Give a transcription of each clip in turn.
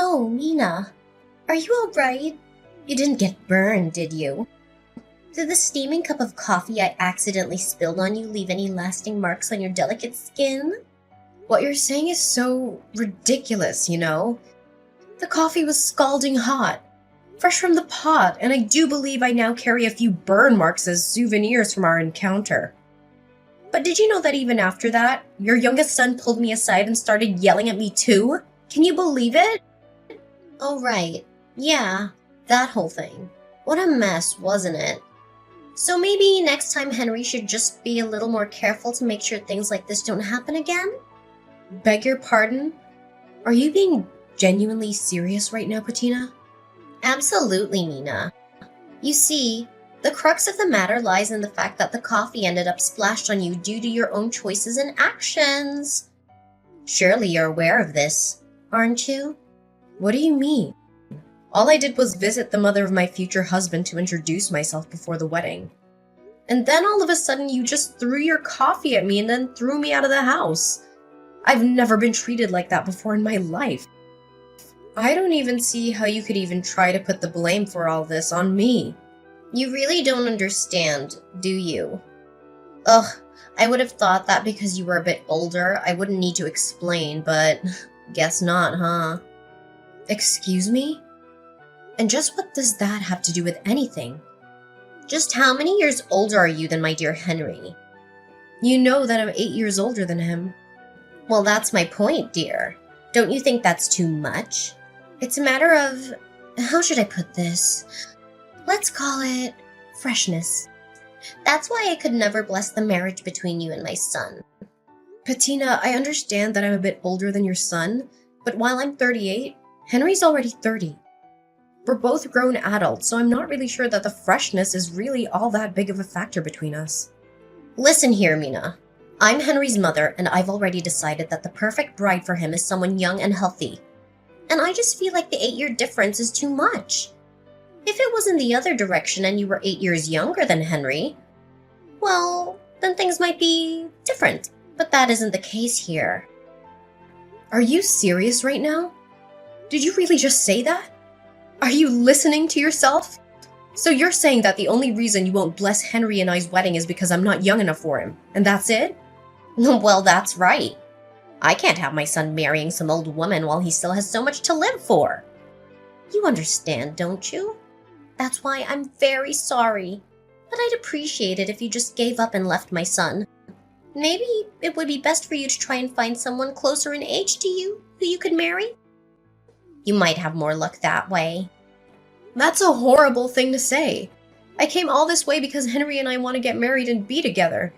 Oh, Mina, are you alright? You didn't get burned, did you? Did the steaming cup of coffee I accidentally spilled on you leave any lasting marks on your delicate skin? What you're saying is so ridiculous, you know? The coffee was scalding hot, fresh from the pot, and I do believe I now carry a few burn marks as souvenirs from our encounter. But did you know that even after that, your youngest son pulled me aside and started yelling at me too? Can you believe it? Oh, right. Yeah, that whole thing. What a mess, wasn't it? So maybe next time Henry should just be a little more careful to make sure things like this don't happen again? Beg your pardon? Are you being genuinely serious right now, Patina? Absolutely, Mina. You see, the crux of the matter lies in the fact that the coffee ended up splashed on you due to your own choices and actions. Surely you're aware of this, aren't you? What do you mean? All I did was visit the mother of my future husband to introduce myself before the wedding. And then all of a sudden you just threw your coffee at me and then threw me out of the house. I've never been treated like that before in my life. I don't even see how you could even try to put the blame for all this on me. You really don't understand, do you? Ugh, I would have thought that because you were a bit older, I wouldn't need to explain, but guess not, huh? Excuse me? And just what does that have to do with anything? Just how many years older are you than my dear Henry? You know that I'm 8 years older than him. Well, that's my point, dear. Don't you think that's too much? It's a matter of, how should I put this? Let's call it freshness. That's why I could never bless the marriage between you and my son. Patina, I understand that I'm a bit older than your son, but while I'm 38, Henry's already 30. We're both grown adults, so I'm not really sure that the freshness is really all that big of a factor between us. Listen here, Mina. I'm Henry's mother, and I've already decided that the perfect bride for him is someone young and healthy. And I just feel like the 8-year difference is too much. If it was in the other direction and you were 8 years younger than Henry, well, then things might be different. But that isn't the case here. Are you serious right now? Did you really just say that? Are you listening to yourself? So you're saying that the only reason you won't bless Henry and I's wedding is because I'm not young enough for him, and that's it? Well, that's right. I can't have my son marrying some old woman while he still has so much to live for. You understand, don't you? That's why I'm very sorry. But I'd appreciate it if you just gave up and left my son. Maybe it would be best for you to try and find someone closer in age to you who you could marry. You might have more luck that way. That's a horrible thing to say. I came all this way because Henry and I want to get married and be together.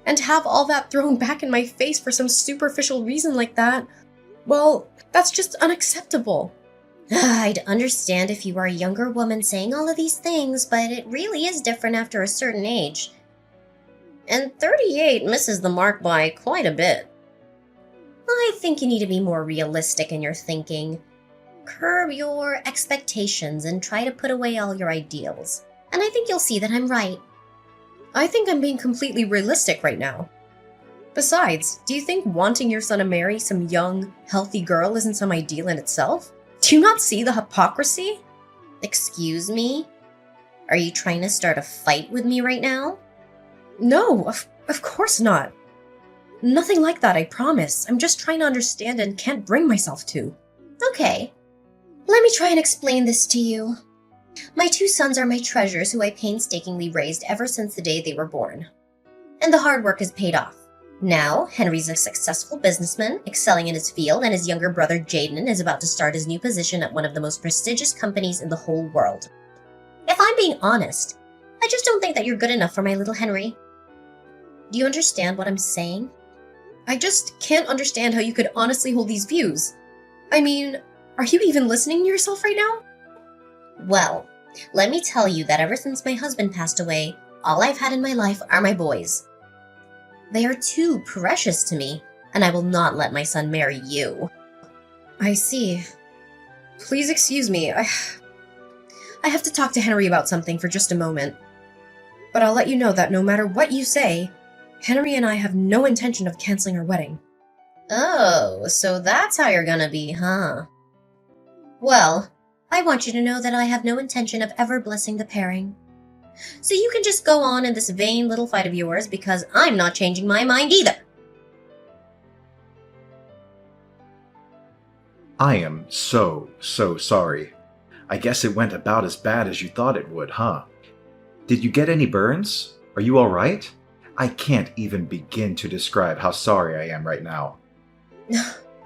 And to have all that thrown back in my face for some superficial reason like that, well, that's just unacceptable. I'd understand if you were a younger woman saying all of these things, but it really is different after a certain age. And 38 misses the mark by quite a bit. I think you need to be more realistic in your thinking. Curb your expectations and try to put away all your ideals. And I think you'll see that I'm right. I think I'm being completely realistic right now. Besides, do you think wanting your son to marry some young, healthy girl isn't some ideal in itself? Do you not see the hypocrisy? Excuse me? Are you trying to start a fight with me right now? No, of course not. Nothing like that, I promise. I'm just trying to understand and can't bring myself to. Okay. Let me try and explain this to you. My 2 sons are my treasures who I painstakingly raised ever since the day they were born. And the hard work has paid off. Now, Henry's a successful businessman, excelling in his field, and his younger brother Jaden is about to start his new position at one of the most prestigious companies in the whole world. If I'm being honest, I just don't think that you're good enough for my little Henry. Do you understand what I'm saying? I just can't understand how you could honestly hold these views. I mean, are you even listening to yourself right now? Well, let me tell you that ever since my husband passed away, all I've had in my life are my boys. They are too precious to me, and I will not let my son marry you. I see. Please excuse me, I have to talk to Henry about something for just a moment. But I'll let you know that no matter what you say, Henry and I have no intention of canceling our wedding. Oh, so that's how you're gonna be, huh? Well, I want you to know that I have no intention of ever blessing the pairing. So you can just go on in this vain little fight of yours because I'm not changing my mind either. I am so sorry. I guess it went about as bad as you thought it would, huh? Did you get any burns? Are you alright? I can't even begin to describe how sorry I am right now.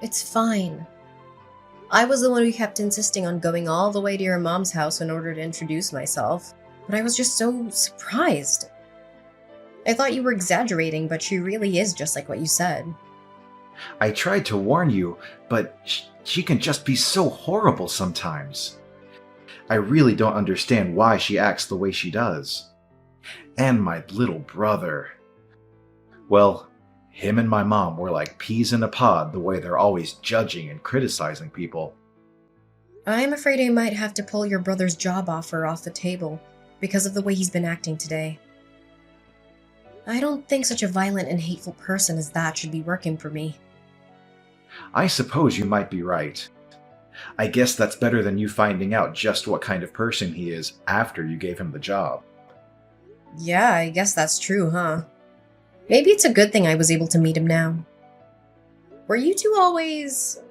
It's fine. I was the one who kept insisting on going all the way to your mom's house in order to introduce myself, but I was just so surprised. I thought you were exaggerating, but she really is just like what you said. I tried to warn you, but she can just be so horrible sometimes. I really don't understand why she acts the way she does. And my little brother. Well, him and my mom were like peas in a pod the way they're always judging and criticizing people. I'm afraid I might have to pull your brother's job offer off the table because of the way he's been acting today. I don't think such a violent and hateful person as that should be working for me. I suppose you might be right. I guess that's better than you finding out just what kind of person he is after you gave him the job. Yeah, I guess that's true, huh? Maybe it's a good thing I was able to meet him now. Were you two always...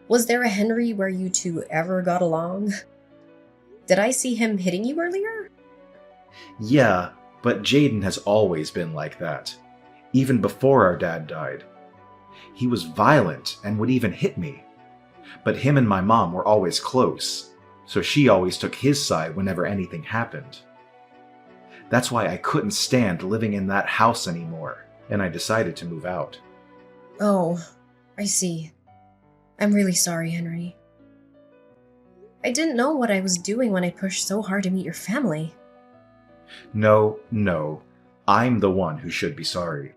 was there a Henry where you two ever got along? Did I see him hitting you earlier? Yeah, but Jaden has always been like that. Even before our dad died. He was violent and would even hit me. But him and my mom were always close, so she always took his side whenever anything happened. That's why I couldn't stand living in that house anymore, and I decided to move out. Oh, I see. I'm really sorry, Henry. I didn't know what I was doing when I pushed so hard to meet your family. No, I'm the one who should be sorry.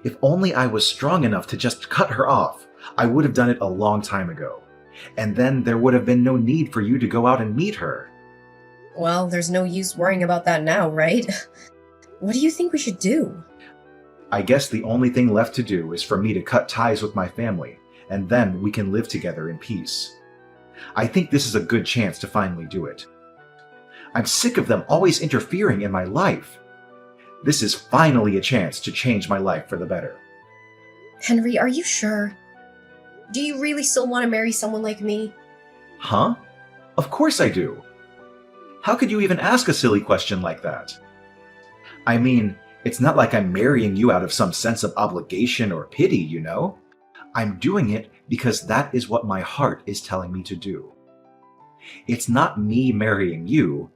If only I was strong enough to just cut her off, I would have done it a long time ago. And then there would have been no need for you to go out and meet her. Well, there's no use worrying about that now, right? What do you think we should do? I guess the only thing left to do is for me to cut ties with my family, and then we can live together in peace. I think this is a good chance to finally do it. I'm sick of them always interfering in my life. This is finally a chance to change my life for the better. Henry, are you sure? Do you really still want to marry someone like me? Huh? Of course I do. How could you even ask a silly question like that? I mean, it's not like I'm marrying you out of some sense of obligation or pity, you know? I'm doing it because that is what my heart is telling me to do. It's not me marrying you,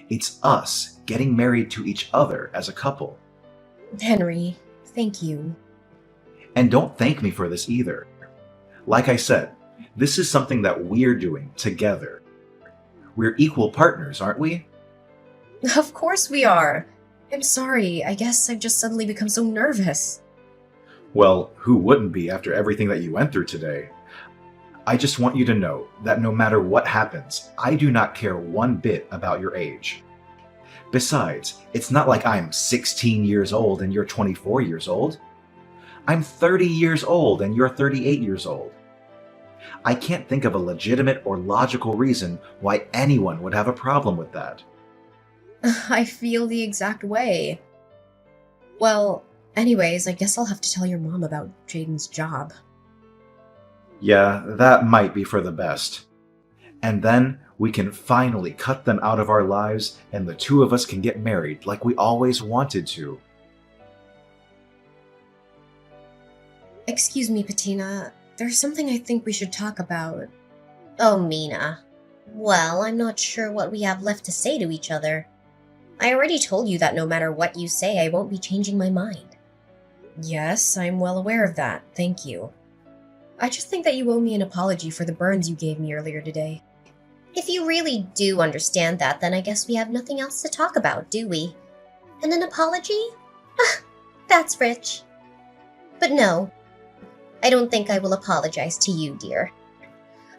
it's us getting married to each other as a couple. Henry, thank you. And don't thank me for this either. Like I said, this is something that we're doing together. We're equal partners, aren't we? Of course we are. I'm sorry, I guess I've just suddenly become so nervous. Well, who wouldn't be after everything that you went through today? I just want you to know that no matter what happens, I do not care one bit about your age. Besides, it's not like I'm 16 years old and you're 24 years old. I'm 30 years old and you're 38 years old. I can't think of a legitimate or logical reason why anyone would have a problem with that. I feel the exact way. Well, anyways, I guess I'll have to tell your mom about Jaden's job. Yeah, that might be for the best. And then we can finally cut them out of our lives and the two of us can get married like we always wanted to. Excuse me, Patina. There's something I think we should talk about. Oh, Mina. Well, I'm not sure what we have left to say to each other. I already told you that no matter what you say, I won't be changing my mind. Yes, I'm well aware of that. Thank you. I just think that you owe me an apology for the burns you gave me earlier today. If you really do understand that, then I guess we have nothing else to talk about, do we? And an apology? That's rich. But no, I don't think I will apologize to you, dear.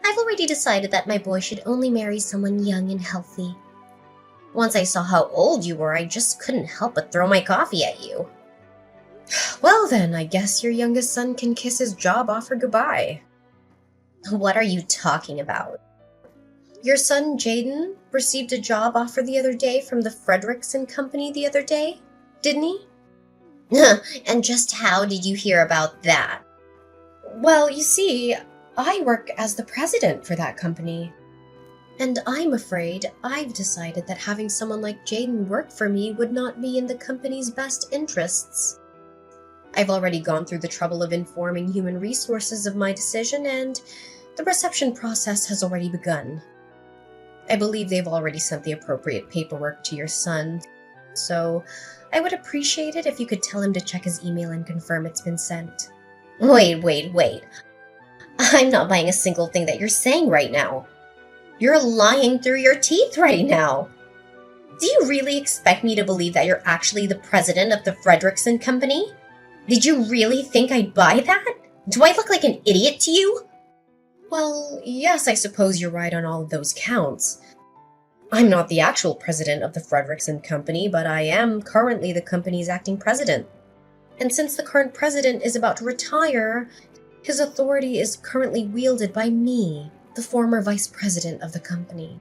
I've already decided that my boy should only marry someone young and healthy. Once I saw how old you were, I just couldn't help but throw my coffee at you. Well then, I guess your youngest son can kiss his job offer goodbye. What are you talking about? Your son Jaden received a job offer the other day from the Frederickson Company the other day, didn't he? And just how did you hear about that? Well, you see, I work as the president for that company. And I'm afraid I've decided that having someone like Jaden work for me would not be in the company's best interests. I've already gone through the trouble of informing human resources of my decision, and the reception process has already begun. I believe they've already sent the appropriate paperwork to your son, so I would appreciate it if you could tell him to check his email and confirm it's been sent. Wait. I'm not buying a single thing that you're saying right now. You're lying through your teeth right now. Do you really expect me to believe that you're actually the president of the Frederickson Company? Did you really think I'd buy that? Do I look like an idiot to you? Well, yes, I suppose you're right on all of those counts. I'm not the actual president of the Frederickson Company, but I am currently the company's acting president. And since the current president is about to retire, his authority is currently wielded by me, the former vice president of the company.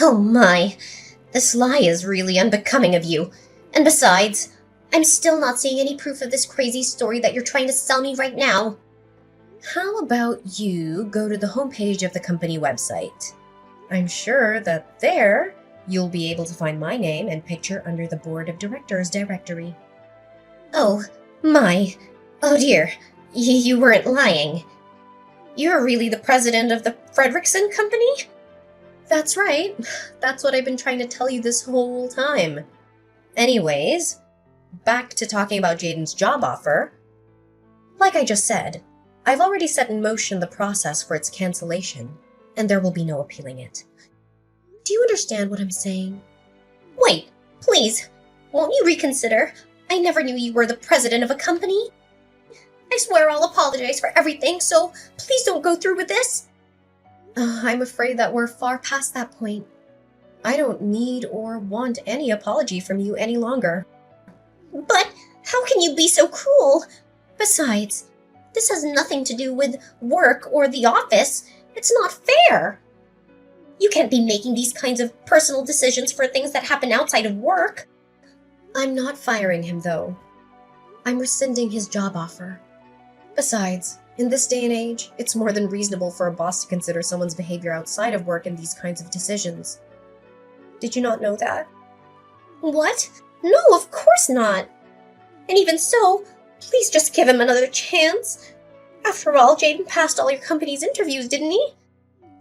Oh my, this lie is really unbecoming of you. And besides, I'm still not seeing any proof of this crazy story that you're trying to sell me right now. How about you go to the homepage of the company website? I'm sure that there you'll be able to find my name and picture under the board of directors directory. Oh, my. Oh dear, you weren't lying. You're really the president of the Frederickson Company? That's right. That's what I've been trying to tell you this whole time. Anyways, back to talking about Jaden's job offer. Like I just said, I've already set in motion the process for its cancellation, and there will be no appealing it. Do you understand what I'm saying? Wait, please, won't you reconsider? I never knew you were the president of a company. I swear I'll apologize for everything, so please don't go through with this. I'm afraid that we're far past that point. I don't need or want any apology from you any longer. But how can you be so cruel? Besides, this has nothing to do with work or the office. It's not fair. You can't be making these kinds of personal decisions for things that happen outside of work. I'm not firing him, though. I'm rescinding his job offer. Besides, in this day and age, it's more than reasonable for a boss to consider someone's behavior outside of work in these kinds of decisions. Did you not know that? What? No, of course not. And even so, please just give him another chance. After all, Jaden passed all your company's interviews, didn't he?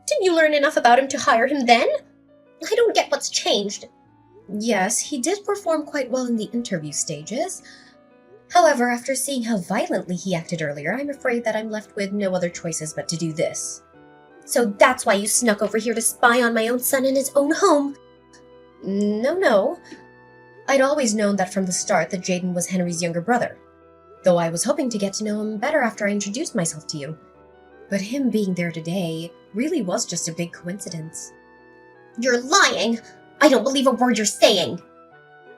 Didn't you learn enough about him to hire him then? I don't get what's changed. Yes, he did perform quite well in the interview stages. However, after seeing how violently he acted earlier, I'm afraid that I'm left with no other choices but to do this. So that's why you snuck over here to spy on my own son in his own home? No. I'd always known that from the start that Jaden was Henry's younger brother, though I was hoping to get to know him better after I introduced myself to you. But him being there today really was just a big coincidence. You're lying! I don't believe a word you're saying!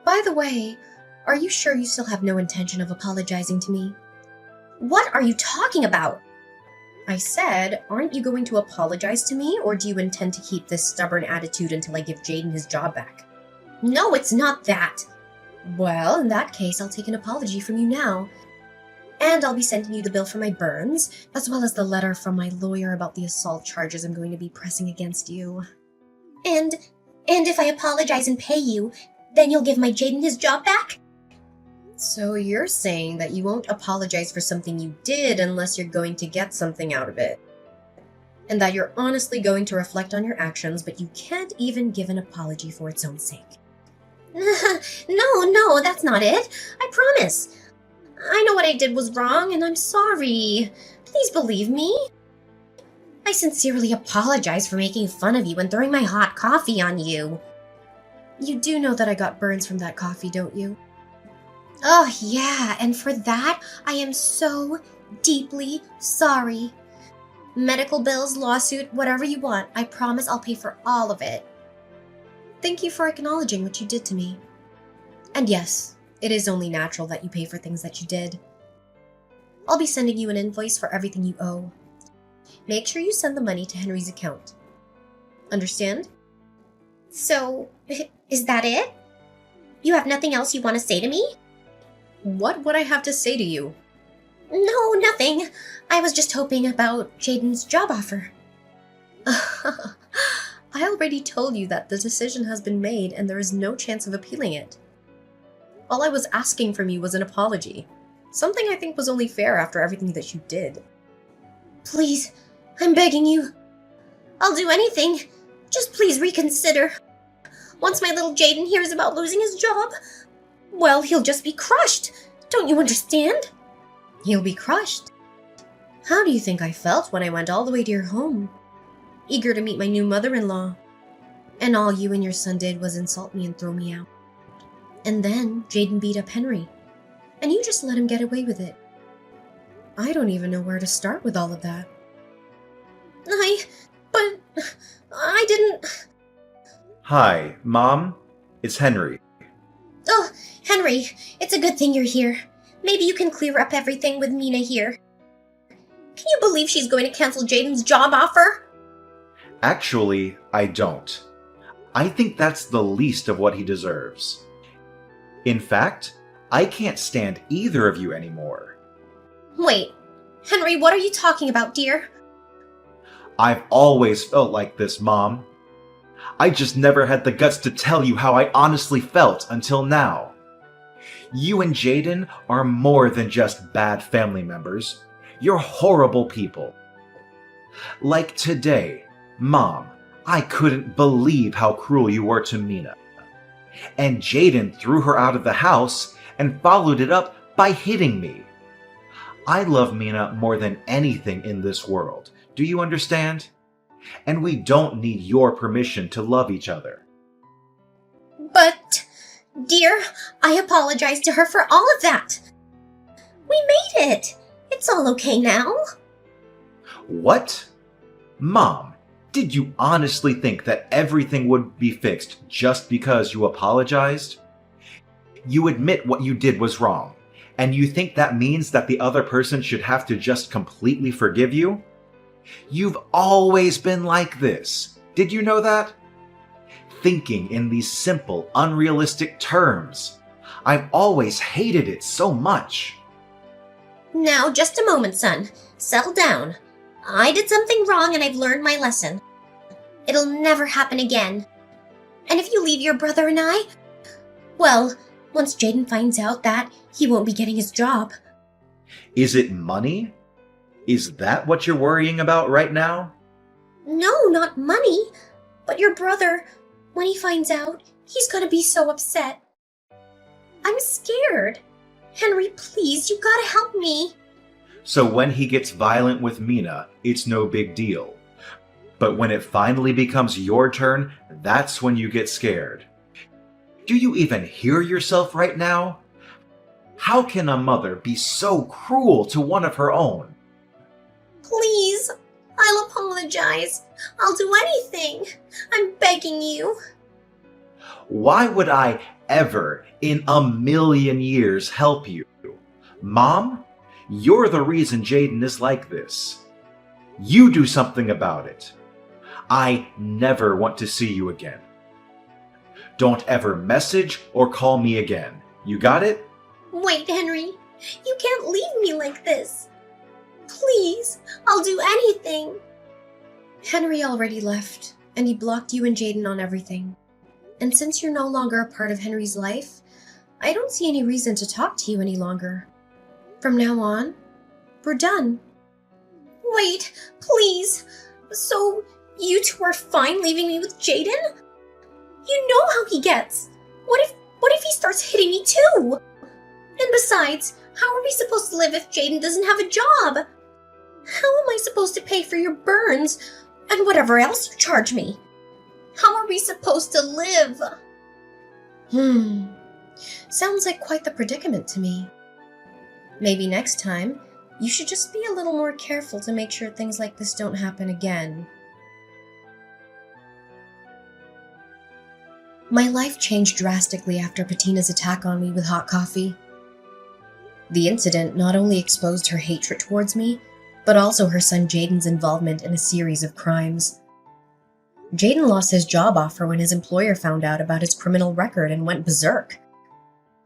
By the way, are you sure you still have no intention of apologizing to me? What are you talking about? I said, aren't you going to apologize to me, or do you intend to keep this stubborn attitude until I give Jaden his job back? No, it's not that. Well, in that case, I'll take an apology from you now. And I'll be sending you the bill for my burns, as well as the letter from my lawyer about the assault charges I'm going to be pressing against you. And if I apologize and pay you, then you'll give my Jaden his job back? So you're saying that you won't apologize for something you did unless you're going to get something out of it. And that you're honestly going to reflect on your actions, but you can't even give an apology for its own sake. No, that's not it. I promise. I know what I did was wrong, and I'm sorry. Please believe me. I sincerely apologize for making fun of you and throwing my hot coffee on you. You do know that I got burns from that coffee, don't you? Oh, yeah, and for that, I am so deeply sorry. Medical bills, lawsuit, whatever you want, I promise I'll pay for all of it. Thank you for acknowledging what you did to me. And yes, it is only natural that you pay for things that you did. I'll be sending you an invoice for everything you owe. make sure you send the money to Henry's account. Understand? So, is that it? You have nothing else you want to say to me? What would I have to say to you? No, nothing. I was just hoping about Jaden's job offer. I already told you that the decision has been made and there is no chance of appealing it. All I was asking from you was an apology. Something I think was only fair after everything that you did. Please, I'm begging you. I'll do anything. Just please reconsider. Once my little Jaden hears about losing his job, well, he'll just be crushed. Don't you understand? He'll be crushed. How do you think I felt when I went all the way to your home, eager to meet my new mother-in-law? And all you and your son did was insult me and throw me out. And then Jaden beat up Henry, and you just let him get away with it. I don't even know where to start with all of that. But I didn't... Hi, Mom. It's Henry. Oh, Henry, it's a good thing you're here. Maybe you can clear up everything with Mina here. Can you believe she's going to cancel Jaden's job offer? Actually, I don't. I think that's the least of what he deserves. In fact, I can't stand either of you anymore. Wait, Henry, what are you talking about, dear? I've always felt like this, Mom. I just never had the guts to tell you how I honestly felt until now. You and Jaden are more than just bad family members. You're horrible people. Like today, Mom, I couldn't believe how cruel you were to Mina. And Jaden threw her out of the house and followed it up by hitting me. I love Mina more than anything in this world. Do you understand? And we don't need your permission to love each other. But, dear, I apologize to her for all of that. We made it. It's all okay now. What? Mom, did you honestly think that everything would be fixed just because you apologized? You admit what you did was wrong, and you think that means that the other person should have to just completely forgive you? You've always been like this. Did you know that? Thinking in these simple, unrealistic terms. I've always hated it so much. Now, just a moment, son. Settle down. I did something wrong and I've learned my lesson. It'll never happen again. And if you leave your brother and I, well, once Jaden finds out that, he won't be getting his job. Is it money? Is that what you're worrying about right now? No, not money. But your brother, when he finds out, he's gonna be so upset. I'm scared. Henry, please, you gotta help me. So when he gets violent with Mina, it's no big deal. But when it finally becomes your turn, that's when you get scared. Do you even hear yourself right now? How can a mother be so cruel to one of her own? Please, I'll apologize. I'll do anything. I'm begging you. Why would I ever in a million years help you? Mom, you're the reason Jaden is like this. You do something about it. I never want to see you again. Don't ever message or call me again. You got it? Wait, Henry. You can't leave me like this. Please, I'll do anything. Henry already left, and he blocked you and Jaden on everything. And since you're no longer a part of Henry's life, I don't see any reason to talk to you any longer. From now on, we're done. Wait, please. So, you two are fine leaving me with Jaden? You know how he gets. What if he starts hitting me too? And besides, how are we supposed to live if Jaden doesn't have a job? How am I supposed to pay for your burns and whatever else you charge me? How are we supposed to live? Sounds like quite the predicament to me. Maybe next time, you should just be a little more careful to make sure things like this don't happen again. My life changed drastically after Patina's attack on me with hot coffee. The incident not only exposed her hatred towards me, but also her son Jaden's involvement in a series of crimes. Jaden lost his job offer when his employer found out about his criminal record and went berserk.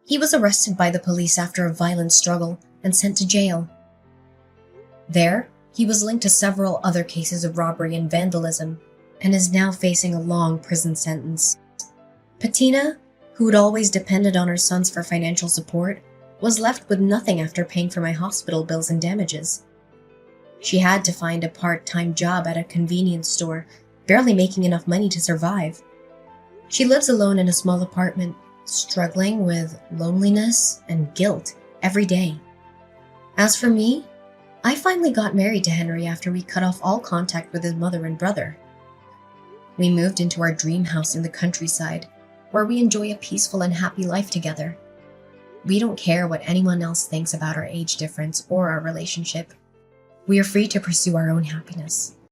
He was arrested by the police after a violent struggle and sent to jail. There, he was linked to several other cases of robbery and vandalism and is now facing a long prison sentence. Patina, who had always depended on her sons for financial support, was left with nothing after paying for my hospital bills and damages. She had to find a part-time job at a convenience store, barely making enough money to survive. She lives alone in a small apartment, struggling with loneliness and guilt every day. As for me, I finally got married to Henry after we cut off all contact with his mother and brother. We moved into our dream house in the countryside, where we enjoy a peaceful and happy life together. We don't care what anyone else thinks about our age difference or our relationship. We are free to pursue our own happiness.